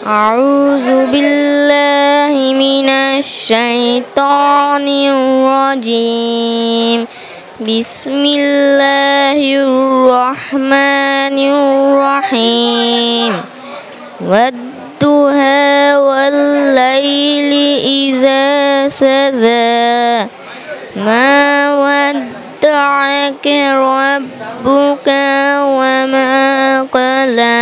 আউযু বিল্লাহি মিনাশ শাইতানির রাজিম। বিসমিল্লাহির রহমানির রহিম। ওয়াদ-দুহা ওয়াল-লাইলি ইযা সাজা মা ওয়াদ্দা'আকা রাব্বুকা ওয়া মা ক্বালা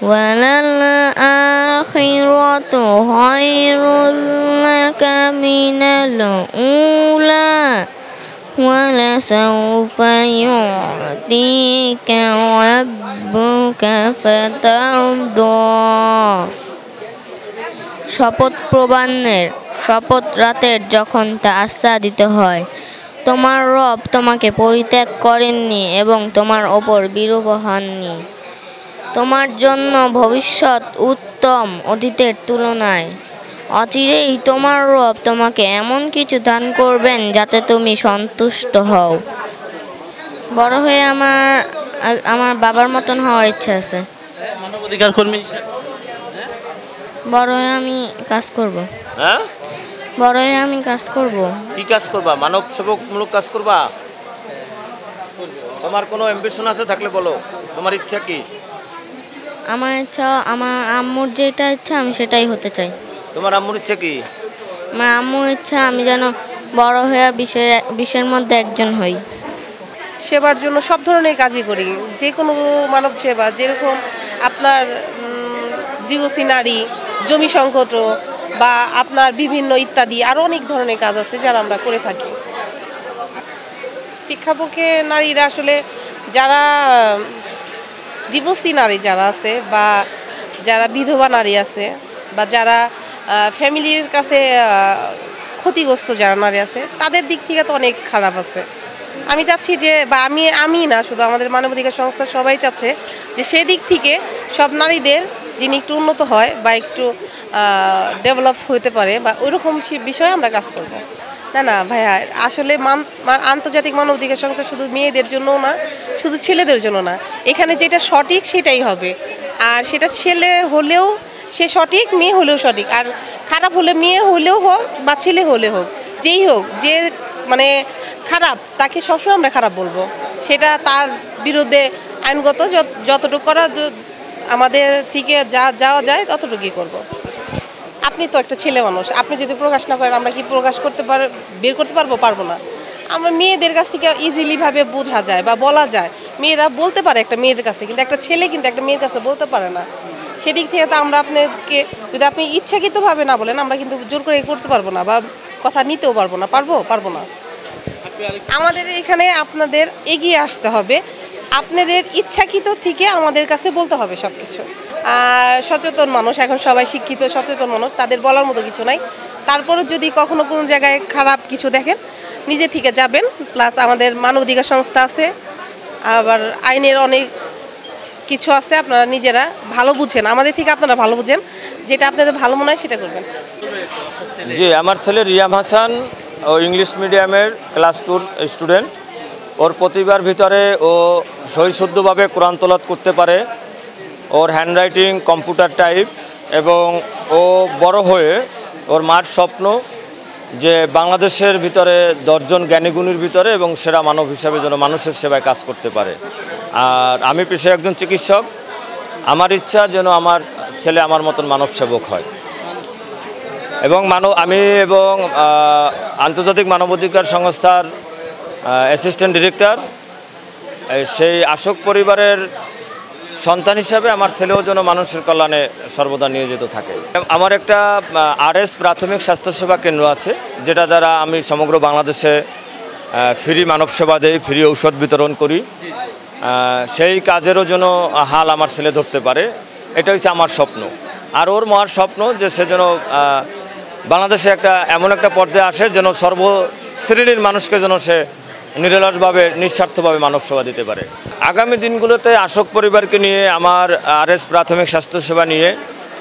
ওয়ালাল-আখিরাতু খায়রুল লাকা মিনাল উলা ওয়ালাসাউফা ইউ'তিকা রাব্বুকা ফাতারদা। শপথ প্রবান্নের, শপথ রাতের যখন তা আচ্ছাদিত হয়। তোমার রব তোমাকে পরিত্যাগ করেননি এবং তোমার ওপর বিরূপ হননি। তোমার জন্য ভবিষ্যৎ উত্তম অতীতের তুলনায়। অচিরেই তোমার রব তোমাকে এমন কিছু দান করবেন যাতে তুমি সন্তুষ্ট হও। বড় হয়ে আমার বাবার মতন হওয়ার ইচ্ছা আছে। মানবাধিকার কর্মী বড় হয়ে আমি কাজ করব। হ্যাঁ, বড় হয়ে আমি কাজ করব। কি কাজ করবা? মানব সেবকমূলক কাজ করবা? তোমার কোনো অ্যাম্বিশন আছে থাকলে বলো, তোমার ইচ্ছা কি? আমার ইচ্ছা, আমার আম্মুর যেটা ইচ্ছা আমি সেটাই হতে চাই। তোমার আম্মুর ইচ্ছা কি? আমার আম্মুর ইচ্ছা আমি যেন বড় হয়ে বিশ্বের মধ্যে একজন হই। সেবার জন্য সব ধরনের কাজই করি, যে কোনো মানব সেবা, যেরকম আপনার ডিভোর্সি নারী, জমি সংকট বা আপনার বিভিন্ন ইত্যাদি আরও অনেক ধরনের কাজ আছে যারা আমরা করে থাকি। শিক্ষাপক্ষে নারীরা আসলে যারা ডিভোর্সি নারী যারা আছে বা যারা বিধবা নারী আছে বা যারা ফ্যামিলির কাছে ক্ষতিগ্রস্ত যারা নারী আছে তাদের দিক থেকে তো অনেক খারাপ আছে। আমি চাচ্ছি যে, বা আমি না শুধু আমাদের মানবাধিকার সংস্থা সবাই চাচ্ছে যে সেদিক থেকে সব নারীদের যিনি একটু উন্নত হয় বা একটু ডেভেলপ হতে পারে বা ওইরকম বিষয়ে আমরা কাজ করব। না ভাইয়া, আসলে আন্তর্জাতিক মানবাধিকার সংস্থা শুধু মেয়েদের জন্যও না, শুধু ছেলেদের জন্য না। এখানে যেটা সঠিক সেটাই হবে, আর সেটা ছেলে হলেও সে সঠিক, মেয়ে হলেও সঠিক। আর খারাপ হলে মেয়ে হলেও হোক বা ছেলে হলে হোক, যেই হোক, যে মানে খারাপ তাকে সবসময় আমরা খারাপ বলবো। সেটা তার বিরুদ্ধে আইনগত যতটুকু করা আমাদের থেকে যাওয়া যায় ততটুকুই করব। আপনি তো একটা ছেলে মানুষ, আপনি যদি প্রকাশ না করেন আমরা কি প্রকাশ বের করতে পারবো না। আমরা মেয়েদের কাছ থেকে ইজিলিভাবে বোঝা যায় বা বলা যায়, মেয়েরা বলতে পারে একটা মেয়েদের কাছে, কিন্তু একটা ছেলে কিন্তু একটা মেয়ের কাছে বলতে পারে না। সেদিক থেকে তো আমরা আপনাকে, যদি আপনি ইচ্ছাকৃতভাবে না বলেন, আমরা কিন্তু জোর করে করতে পারবো না বা কথা নিতেও পারবো না। আমাদের এখানে আপনাদের এগিয়ে আসতে হবে, আপনাদের ইচ্ছাকৃত থেকে আমাদের কাছে বলতে হবে সব কিছু। আর সচেতন মানুষ, এখন সবাই শিক্ষিত সচেতন মানুষ, তাদের বলার মতো কিছু নাই। তারপরে যদি কখনো কোনো জায়গায় খারাপ কিছু দেখেন, নিজে থেকে যাবেন। প্লাস আমাদের মানবাধিকার সংস্থা আছে, আবার আইনের অনেক কিছু আছে, আপনারা নিজেরা ভালো বুঝেন, আমাদের থেকে আপনারা ভালো বুঝেন, যেটা আপনাদের ভালো মনে হয় সেটা করবেন। জি, আমার ছেলে রিয়াম হাসান ও ইংলিশ মিডিয়ামের ক্লাস 2 স্টুডেন্ট। ওর প্রতিভার ভিতরে ও সহিশুদ্ধভাবে কোরআন তেলাওয়াত করতে পারে, ওর হ্যান্ডরাইটিং কম্পিউটার টাইপ, এবং ও বড় হয়ে ওর মার স্বপ্ন যে বাংলাদেশের ভিতরে 10 জন জ্ঞানীগুণীর ভিতরে এবং সেরা মানব হিসাবে যেন মানুষের সেবায় কাজ করতে পারে। আর আমি পেশায় একজন চিকিৎসক, আমার ইচ্ছা যেন আমার ছেলে আমার মতন মানব সেবক হয়। এবং আমি এবং আন্তর্জাতিক মানবাধিকার সংস্থার অ্যাসিস্ট্যান্ট ডিরেক্টর, সেই আশোক পরিবারের সন্তান হিসাবে আমার ছেলেও যেন মানুষের কল্যাণে সর্বদা নিয়োজিত থাকে। আমার একটা RS প্রাথমিক স্বাস্থ্যসেবা কেন্দ্র আছে, যেটা দ্বারা আমি সমগ্র বাংলাদেশে ফ্রি মানব সেবা দেই, ফ্রি ঔষধ বিতরণ করি। সেই কাজেরও যেন হাল আমার ছেলে ধরতে পারে, এটা হচ্ছে আমার স্বপ্ন। আর ওর মার স্বপ্ন যে সে যেন বাংলাদেশে এমন একটা পর্যায়ে আসে যেন সর্বশ্রেণীর মানুষকে যেন সে নিরলসভাবে নিঃস্বার্থভাবে মানব সেবা দিতে পারে। আগামী দিনগুলোতে আশোক পরিবারকে নিয়ে, আমার RS প্রাথমিক স্বাস্থ্যসেবা নিয়ে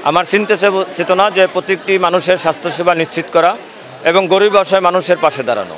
আমার চিন্তা চেতনা যে প্রত্যেকটি মানুষের স্বাস্থ্যসেবা নিশ্চিত করা এবং গরিব অসহায় মানুষের পাশে দাঁড়ানো।